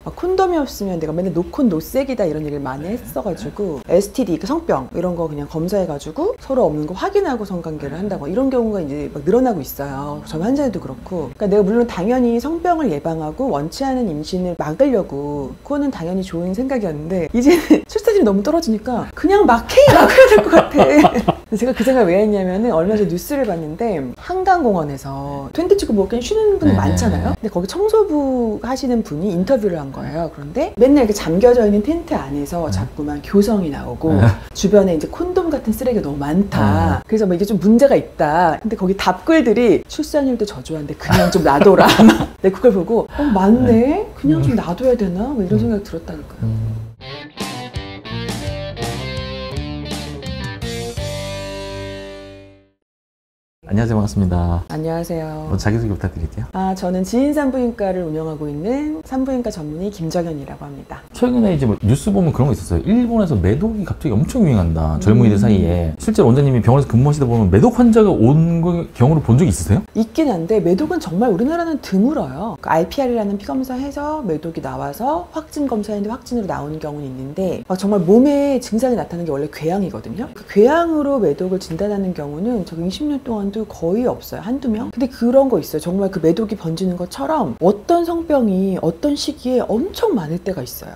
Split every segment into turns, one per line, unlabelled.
콘돔이 없으면 내가 맨날 노콘 노색이다 이런 얘기를 많이 했어가지고 STD, 그 성병 이런 거 그냥 검사해가지고 서로 없는 거 확인하고 성관계를 한다고 이런 경우가 이제 막 늘어나고 있어요. 전 환자들도 그렇고. 그러니까 내가 물론 당연히 성병을 예방하고 원치 않은 임신을 막으려고 그거는 당연히 좋은 생각이었는데 이제는 출산율이 너무 떨어지니까 그냥 막 해야 될 것 같아. 제가 그 생각을 왜 했냐면은 얼마 전에 뉴스를 봤는데 한강공원에서 텐트 치고 뭐 그냥 쉬는 분들 많잖아요. 근데 거기 청소부 하시는 분이 인터뷰를 한 거예요. 그런데 맨날 이렇게 잠겨져 있는 텐트 안에서 자꾸만 교성이 나오고 주변에 이제 콘돔 같은 쓰레기가 너무 많다. 그래서 뭐 이게 좀 문제가 있다. 근데 거기 답글들이 출산율도 저조한데 그냥 좀 놔둬라. 근데 그걸 보고 맞네? 그냥 좀 놔둬야 되나? 뭐 이런 생각이 들었다니까요.
안녕하세요. 반갑습니다.
안녕하세요.
자기소개 부탁드릴게요.
저는 지인산부인과를 운영하고 있는 산부인과 전문의 김정현이라고 합니다.
최근에 이제 뭐 뉴스 보면 그런 거 있었어요. 일본에서 매독이 갑자기 엄청 유행한다. 젊은이들 사이에. 실제로 원장님이 병원에서 근무하시다 보면 매독 환자가 온 경우를 본 적이 있으세요?
있긴 한데 매독은 정말 우리나라는 드물어요. RPR이라는 피검사해서 매독이 나와서 확진 검사했는데 확진으로 나오는 경우는 있는데 정말 몸에 증상이 나타나는 게 원래 궤양이거든요. 그 궤양으로 매독을 진단하는 경우는 저 20년 동안도 거의 없어요. 한두 명? 근데 그런 거 있어요. 정말 그 매독이 번지는 것처럼 어떤 성병이 어떤 시기에 엄청 많을 때가 있어요.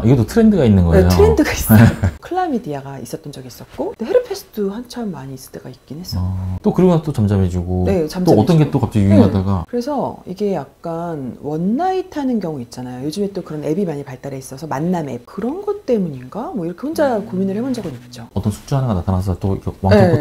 이것도 트렌드가 있는 거예요?
네, 트렌드가 있어요. 클라미디아가 있었던 적이 있었고 헤르페스도 한참 많이 있을 때가 있긴 했어.
또 그러고 나서 또 잠잠해지고
네, 잠잠해지고.
또 어떤 게 또 갑자기 유행하다가
네. 그래서 이게 약간 원나잇 하는 경우 있잖아요. 요즘에 또 그런 앱이 많이 발달해 있어서 만남 앱 그런 것 때문인가? 뭐 이렇게 혼자 고민을 해본 적은 있죠.
어떤 숙주 하나가 나타나서 또 이렇게 왕창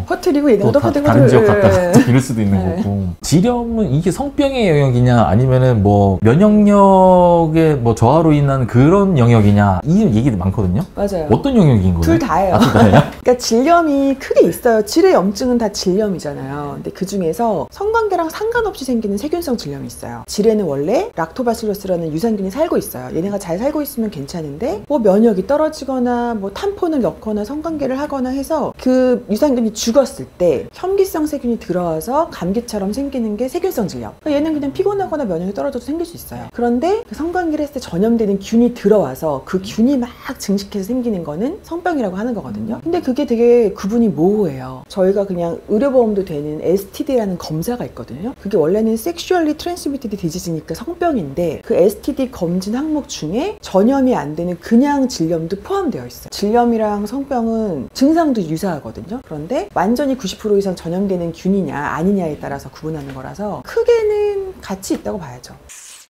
퍼뜨리고
얘네가 또
다른 지역 갔다가 이럴 수도 있는 거고. 지렴은 이게 성병의 영역이냐 아니면은 뭐 면역력의 뭐 저하로 인한 그런 영역이냐 이 얘기도 많거든요.
맞아요.
어떤 영역인 거예요?
둘 다예요.
둘 다예요?
그러니까 질염이 크게 있어요. 질의 염증은 다 질염이잖아요. 근데 그 중에서 성관계랑 상관없이 생기는 세균성 질염이 있어요. 질에는 원래 락토바실러스라는 유산균이 살고 있어요. 얘네가 잘 살고 있으면 괜찮은데 뭐 면역이 떨어지거나 뭐 탐폰을 넣거나 성관계를 하거나 해서 그 유산균이 죽었을 때 현기성 세균이 들어와서 감기처럼 생기는 게 세균성 질염. 그러니까 얘는 그냥 피곤하거나 면역이 떨어져도 생길 수 있어요. 그런데 그 성관계를 했을 때 전염되는 균이 들어와서 그 균이 막 증식해서 생기는 거는 성병이라고 하는 거거든요. 근데 그게 되게 구분이 모호해요. 저희가 그냥 의료보험도 되는 STD라는 검사가 있거든요. 그게 원래는 Sexually Transmitted Disease니까 성병인데 그 STD 검진 항목 중에 전염이 안 되는 그냥 질염도 포함되어 있어요. 질염이랑 성병은 증상도 유사하거든요. 그런데 완전히 90% 이상 전염되는 균이냐 아니냐에 따라서 구분하는 거라서 크게는 같이 있다고 봐야죠.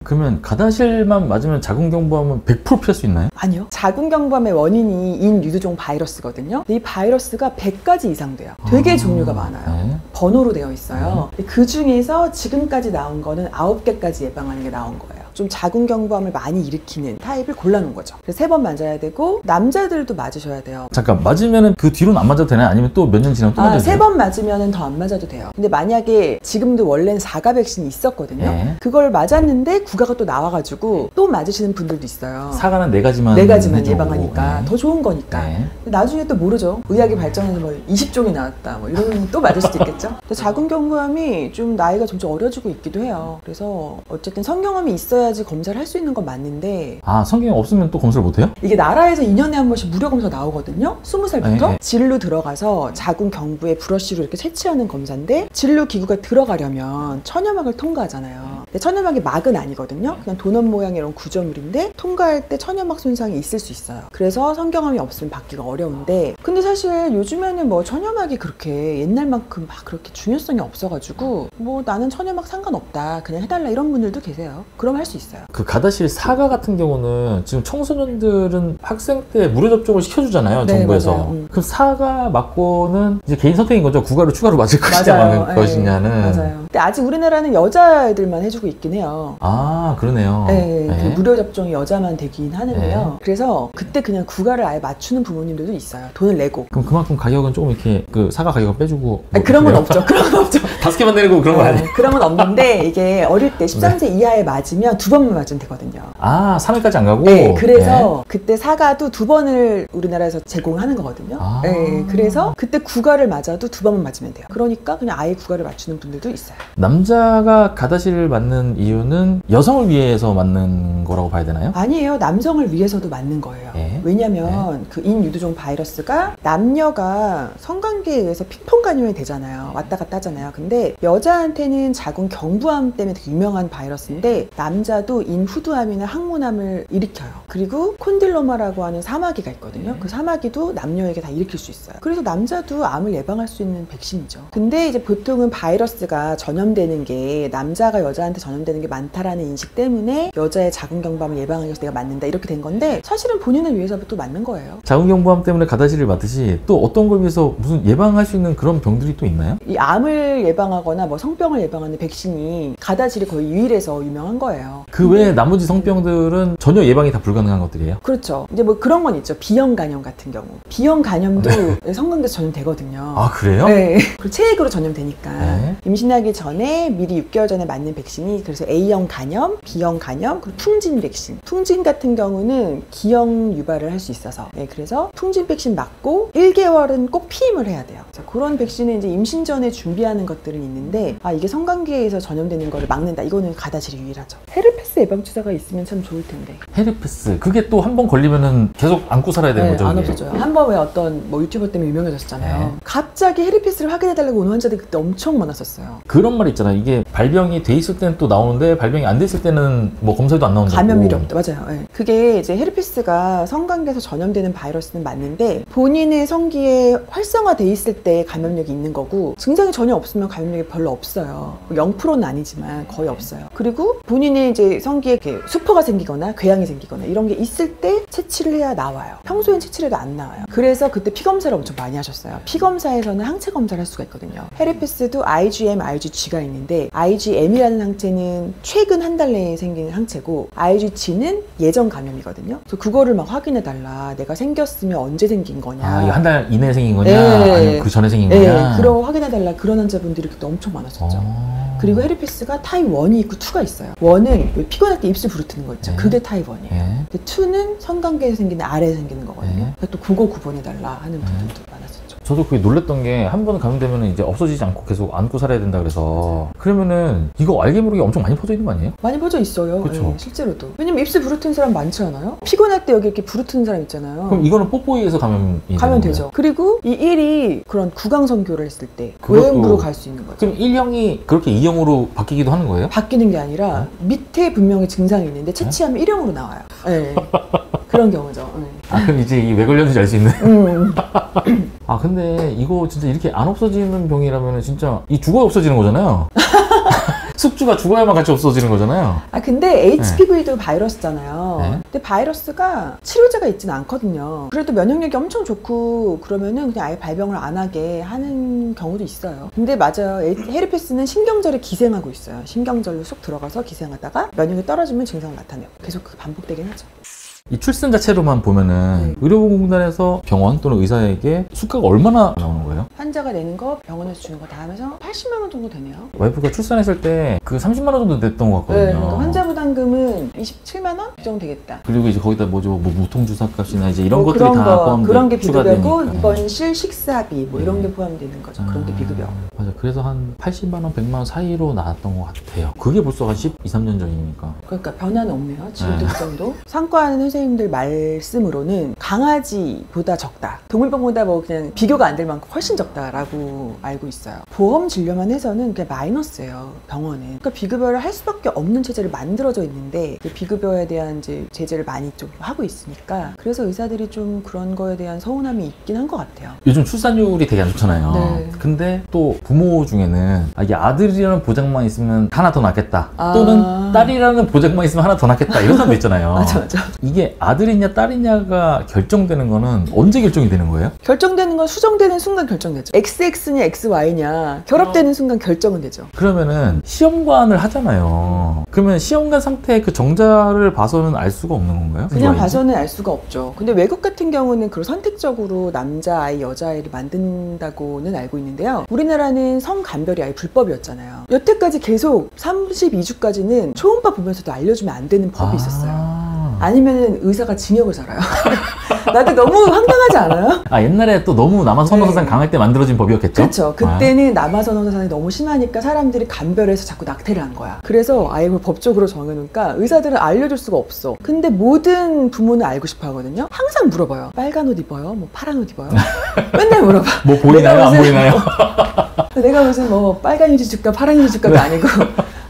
그러면 가다실만 맞으면 자궁경부암은 100% 피할 수 있나요?
아니요. 자궁경부암의 원인이 인유두종 바이러스거든요. 근데 이 바이러스가 100가지 이상 돼요. 되게 종류가 많아요.
네.
번호로 되어 있어요. 근데 그 중에서 지금까지 나온 거는 9개까지 예방하는 게 나온 거예요. 좀 자궁경부암을 많이 일으키는 타입을 골라놓은 거죠. 그래서 3번 맞아야 되고 남자들도 맞으셔야 돼요.
잠깐 맞으면은 그 뒤로는 안 맞아도 되나요? 아니면 또 몇 년 지나면 또 맞아도 돼요?
3번 맞으면 더 안 맞아도 돼요. 근데 만약에 지금도 원래는 4가 백신이 있었거든요.
네.
그걸 맞았는데 9가가 또 나와가지고 또 맞으시는 분들도 있어요.
4가는 4가지만
예방하니까
네.
더 좋은 거니까.
네.
나중에 또 모르죠. 의학이 발전해서 뭐 20종이 나왔다 뭐 이러면 또 맞을 수도 있겠죠. 근데 자궁경부암이 좀 나이가 점점 어려지고 있기도 해요. 그래서 어쨌든 성경험이 있어야지 검사를 할 수 있는 건 맞는데
성경험 없으면 또 검사를 못 해요?
이게 나라에서 2년에 한 번씩 무료 검사 나오거든요. 20살부터
네.
진루 들어가서 자궁경부에 브러쉬로 이렇게 채취하는 검사인데 진루 기구가 들어가려면 천여막을 통과하잖아요. 근데 천여막이 막은 아니거든요. 그냥 도넛 모양의 이런 구조물인데 통과할 때 천여막 손상이 있을 수 있어요. 그래서 성경험이 없으면 받기가 어려운데 근데 사실 요즘에는 뭐 천여막이 그렇게 옛날만큼 막 그렇게 중요성이 없어가지고 뭐 나는 천여막 상관없다 그냥 해달라 이런 분들도 계세요. 그럼 할 수 있어요.
그 가다실 4가 같은 경우는 지금 청소년들은 학생 때 무료 접종을 시켜주잖아요.
네,
정부에서.
맞아요.
그럼 4가 맞고는 이제 개인 선택인 거죠. 9가를 추가로 맞을 것이냐 맞을 것이냐는.
맞아요. 근데 아직 우리나라는 여자애들만 해주고 있긴 해요.
그러네요.
네,
네.
그 무료 접종이 여자만 되긴 하는데요.
네.
그래서 그때 그냥 9가를 아예 맞추는 부모님들도 있어요. 돈을 내고.
그럼 그만큼 가격은 조금 이렇게 그 4가 가격은 빼주고.
그런 건 없죠. 그런 건 없죠.
5개만 내고 그런 건 아니에요?
그런 건 없는데 이게 어릴 때 13세 이하에 맞으면 2번만 맞으면 되거든요.
3회까지 안 가고?
네, 그래서 그때 4가도 2번을 우리나라에서 제공하는 거거든요. 네, 그래서 그때 9가를 맞아도 2번만 맞으면 돼요. 그러니까 그냥 아예 9가를 맞추는 분들도 있어요.
남자가 가다시를 맞는 이유는 여성을 위해서 맞는 거라고 봐야 되나요?
아니에요. 남성을 위해서도 맞는 거예요.
예.
왜냐면 그 인유두종 바이러스가 남녀가 성관계에 의해서 핑퐁 감염이 되잖아요. 왔다 갔다 하잖아요. 근데 여자한테는 자궁 경부암 때문에 되게 유명한 바이러스인데 남자도 인후두암이나 항문암을 일으켜요. 그리고 콘딜로마라고 하는 사마귀가 있거든요. 그 사마귀도 남녀에게 다 일으킬 수 있어요. 그래서 남자도 암을 예방할 수 있는 백신이죠. 근데 이제 보통은 바이러스가 전염되는 게 남자가 여자한테 전염되는 게 많다라는 인식 때문에 여자의 자궁 경부암을 예방하기 위해서 내가 맞는다 이렇게 된 건데 사실은 본인을 위해서도 맞는 거예요.
자궁경부암 때문에 가다시를 맞듯이 또 어떤 걸 위해서 무슨 예방할 수 있는 그런 병들이 또 있나요?
이 암을 예방하거나 뭐 성병을 예방하는 백신이 가다실이 거의 유일해서 유명한 거예요.
그 외에 나머지 성병들은 전혀 예방이 다 불가능한 것들이에요?
그렇죠. 이제 뭐 그런 건 있죠. B형 간염 같은 경우. B형 간염도 성관계에서 전염되거든요.
아, 그래요?
네. 그리고 체액으로 전염되니까
네.
임신하기 전에 미리 6개월 전에 맞는 백신이 그래서 A형 간염, B형 간염, 그리고 풍진 백신. 풍진 같은 경우는 기형 유발을 할 수 있어서 그래서 풍진 백신 맞고 1개월은 꼭 피임을 해야 돼요. 그래서 그런 백신은 이제 임신 전에 준비하는 것들은 있는데 이게 성관계에서 전염되는 거를 막는다. 이거는 가다실이 유일하죠. 헤르페스 예방 주사가 있으면 참 좋을 텐데.
헤르페스 그게 또 한 번 걸리면은 계속 안고 살아야 되는 거죠?
안
이게?
없어져요. 한 번 왜 어떤 뭐 유튜버 때문에 유명해졌잖아요.
네.
갑자기 헤르페스를 확인해달라고 오는 환자들이 그때 엄청 많았었어요.
그런 말 있잖아요. 이게 발병이 돼 있을 때는 또 나오는데 발병이 안 됐을 때는 뭐 검사에도 안 나온다고.
감염률이 없다. 맞아요. 네. 그게 이제 헤르페스가 성관계에서 전염되는 바이러스는 맞는데 본인의 성기에 활성화돼 있을 때 감염력이 있는 거고 증상이 전혀 없으면 감염력이 별로 없어요. 0%는 아니지만 거의 없어요. 그리고 본인의 이제 성기에 이렇게 수포가 생기거나 궤양이 생기거나 이런 게 있을 때 채취를 해야 나와요. 평소엔 채취를 해도 안 나와요. 그래서 그때 피 검사를 엄청 많이 하셨어요. 피 검사에서는 항체 검사를 할 수가 있거든요. 헤르페스도 IgM, IgG가 있는데 IgM이라는 항체는 최근 한 달 내에 생기는 항체고 IgG는 예전 감염이거든요. 그래서 그거를 막 확인해달라. 내가 생겼으면 언제 생긴 거냐.
이거 한 달 이내에 생긴 거냐?
네.
아니면 그 전에 생긴
네,
거냐?
그러고 확인해달라. 그런 환자분들이 그때 엄청 많았었죠. 그리고 헤르페스가 타입 1이 있고 2가 있어요. 1은 피곤할 때 입술 부르트는 거 있죠.
네.
그게 타입 1이에요.
네.
근데 2는 성관계에서 생기는 아래에 생기는 거거든요.
네.
그래서 또 그거 구분해달라 하는 분들도 많았었죠.
저도 그게 놀랬던 게 한 번 감염되면 이제 없어지지 않고 계속 안고 살아야 된다 그래서 그러면은 이거 알게 모르게 엄청 많이 퍼져 있는 거 아니에요?
많이 퍼져 있어요.
그쵸.
네, 실제로도. 왜냐면 입술 부르트는 사람 많지 않아요? 피곤할 때 여기 이렇게 부르트는 사람 있잖아요.
그럼 이거는 뽀뽀에 의해서 감염이
가면
되는
되죠.
거예요?
그리고 이 1이 그런 구강성교를 했을 때
그것도-
외음부로 갈 수 있는 거죠.
그럼 1형이 그렇게 2형으로 바뀌기도 하는 거예요?
바뀌는 게 아니라 밑에 분명히 증상이 있는데 채취하면 1형으로 나와요. 네. 그런 경우죠. 네.
그럼 이제 이게 왜 걸렸는지 알 수 있는.
음.
근데 이거 진짜 이렇게 안 없어지는 병이라면 진짜 이 죽어야 없어지는 거잖아요. 숙주가 죽어야만 같이 없어지는 거잖아요.
근데 HPV도 바이러스잖아요.
네.
근데 바이러스가 치료제가 있지는 않거든요. 그래도 면역력이 엄청 좋고 그러면은 그냥 아예 발병을 안 하게 하는 경우도 있어요. 근데 맞아요. 헤르페스는 신경절에 기생하고 있어요. 신경절로 쏙 들어가서 기생하다가 면역이 떨어지면 증상을 나타내고 계속 반복되긴 하죠.
이 출산 자체로만 보면은 의료보건공단에서 병원 또는 의사에게 수가가 얼마나 나오는 거예요?
환자가 내는 거, 병원에서 주는 거 다 하면서 80만 원 정도 되네요.
와이프가 출산했을 때 그 30만 원 정도 냈던 것 같거든요.
네, 그러니까 환자 부담금은 27만 원 정도 되겠다.
그리고 이제 거기다 뭐죠, 뭐 무통주사 값이나 이제 이런 것들이
그런
다
거,
포함돼
그런 게 비급여고
추가되니까.
입원실 식사비 뭐 이런 게 포함되는 거죠. 그런 게 비급여.
맞아. 그래서 한 80만 원, 100만 원 사이로 나왔던 것 같아요. 그게 벌써 한 12, 3년 전이니까.
그러니까 변화는 없네요. 지금도 그 정도. 상과하는 선생님들 말씀으로는 강아지보다 적다. 동물병보다 뭐 그냥 비교가 안 될 만큼 훨씬 적다라고 알고 있어요. 보험 진료만 해서는 그냥 마이너스예요. 병원은. 그러니까 비급여를 할 수밖에 없는 체제를 만들어져 있는데 그 비급여에 대한 이제 제재를 많이 좀 하고 있으니까 그래서 의사들이 좀 그런 거에 대한 서운함이 있긴 한 것 같아요.
요즘 출산율이 되게 안 좋잖아요.
네.
근데 또 부모 중에는 이게 아들이라는 보장만 있으면 하나 더 낳겠다. 또는 딸이라는 보장만 있으면 하나 더 낳겠다. 이런 사람도 있잖아요.
맞아.
이게 아들이냐 딸이냐가 결정되는 거는 언제 결정이 되는 거예요?
결정되는 건 수정되는 순간 결정되죠. XX냐 XY냐 결합되는 순간 결정은 되죠.
그러면은 시험관을 하잖아요. 그러면 시험관 상태의 그 정자를 봐서는 알 수가 없는 건가요?
그냥
누가
봐서는 알 수가 없죠. 근데 외국 같은 경우는 그걸 선택적으로 남자아이, 여자아이를 만든다고는 알고 있는데요. 우리나라는 성간별이 아예 불법이었잖아요. 여태까지 계속 32주까지는 초음파 보면서도 알려주면 안 되는 법이 있었어요. 아니면 의사가 징역을 살아요. 나도 너무 황당하지 않아요?
아, 옛날에 또 너무 남아선호사상
네.
강할 때 만들어진 법이었겠죠?
그렇죠. 그때는 남아선호사상이 너무 심하니까 사람들이 감별해서 자꾸 낙태를 한 거야. 그래서 아예 그걸 법적으로 정해놓으니까 의사들은 알려줄 수가 없어. 근데 모든 부모는 알고 싶어 하거든요. 항상 물어봐요. 빨간 옷 입어요? 뭐 파란 옷 입어요? 맨날 물어봐.
뭐 보이나요? 안 보이나요?
내가 무슨 뭐 빨간 휴지 줄까 파란 휴지 줄까가 아니고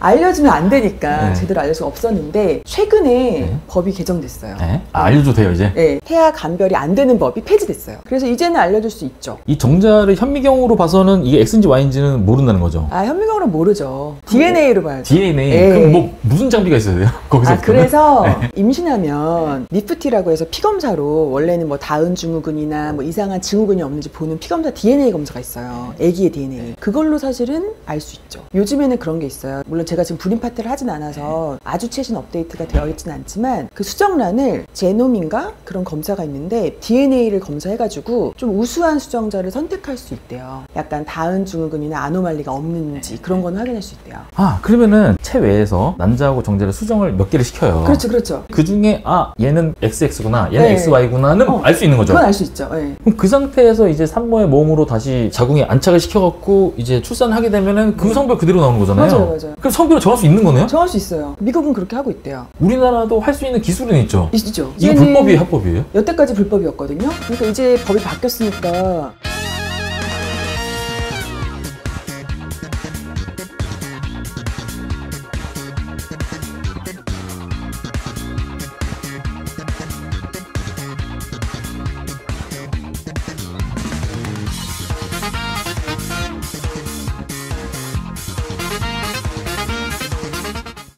알려주면 안 되니까
네.
제대로 알릴 수가 없었는데 최근에
네.
법이 개정됐어요.
네? 아, 알려줘도 돼요, 이제?
네, 태아 감별이 안 되는 법이 폐지됐어요. 그래서 이제는 알려줄 수 있죠.
이 정자를 현미경으로 봐서는 이게 X인지 Y인지는 모른다는 거죠?
아, 현미경으로 모르죠. DNA로 봐야죠.
DNA?
네.
그럼 뭐 무슨 장비가 있어야 돼요? 거기서
그래서 임신하면 니프티라고 해서 피검사로 원래는 뭐 다은 증후군이나 뭐 이상한 증후군이 없는지 보는 피검사 DNA 검사가 있어요. 아기의 DNA. 그걸로 사실은 알 수 있죠. 요즘에는 그런 게 있어요. 물론 제가 지금 불임 파트를 하진 않아서 아주 최신 업데이트가 되어 있진 않지만 그 수정란을 제놈인가 그런 검사가 있는데 DNA를 검사해가지고 좀 우수한 수정자를 선택할 수 있대요. 약간 다은 증후군이나 아노말리가 없는지 그런 건 확인할 수 있대요.
아, 그러면은 체외에서 난자하고 정자를 수정을 몇 개를 시켜요.
그렇죠, 그렇죠.
그 중에 아, 얘는 XX구나, 얘는
네.
XY구나는 알 수 있는 거죠?
그건 알 수 있죠. 네.
그럼 그 상태에서 이제 산모의 몸으로 다시 자궁에 안착을 시켜갖고 이제 출산을 하게 되면은 그 성별 그대로 나오는 거잖아요.
맞아요, 맞아요.
그럼 성별을 정할 수 있는 거네요?
정할 수 있어요. 미국은 그렇게 하고 있대요.
우리나라도 할 수 있는 기술은 있죠?
있죠.
이거
이제는
불법이에요, 합법이에요?
여태까지 불법이었거든요. 그러니까 이제 법이 바뀌었으니까